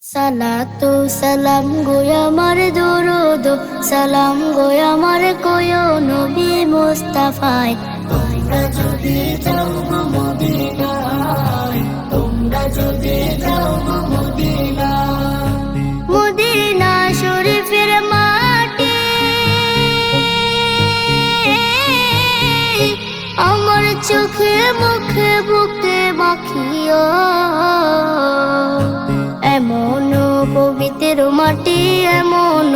সালাতু সালাম গো আমার দরুদ সালাম গো আমার কোয় নবী মুস্তাফায়। তোমরা যদি যাও গো মদিনায়, তোমরা যদি যাও গো মদিনায়, মদিনা শরীফের মাটি আমার চোখে মুখে বুকে মাখিও। এমন পবিত্র মাটি, এমন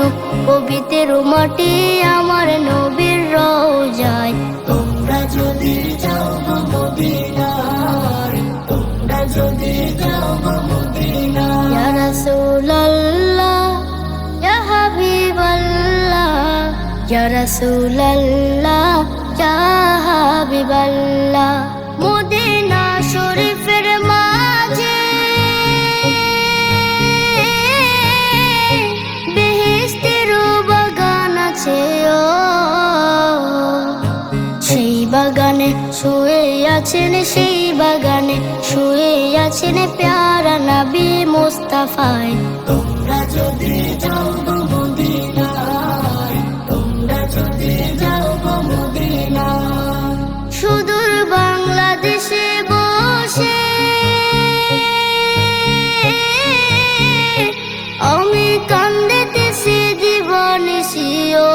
পবিত্র মাটি আমার নবীর রওজায়। তোমরা যদি যাও গো মদিনায়, তোমরা যদি যাও গো মদিনায়। ইয়া রাসূলুল্লাহ ইয়া হাবিবাল্লাহ, ইয়া রাসূলুল্লাহ ইয়া হাবিবাল্লাহ। মদিনা শরীফের মাঝে সেই বাগানে শুয়ে আছেন, সেই বাগানে শুয়ে আছেন প্যারা নবী মুস্তাফায়। তোমরা যদি যাও গো মদিনায়, তোমরা যদি যাও গো মদিনায়। সুদূর বাংলাদেশে বসে আমি কান্দিতেছি দিবানিশিও।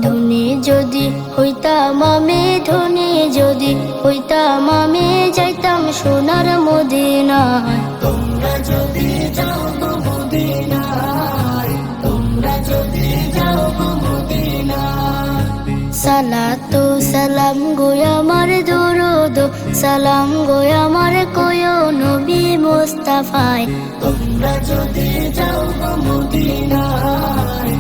ধনী যদি হইতাম আমি, ধনী যদি হইতাম আমি, যাইতাম সোনার মদিনায়। তোমরা যদি যাও গো মদিনায়, তোমরা যদি যাও গো মদিনায়। সালাতু সালাম গো আমার দরুদ সালাম গো আমার কোয় নবী মুস্তাফায়। তোমরা যদি যাও গো মদিনায়,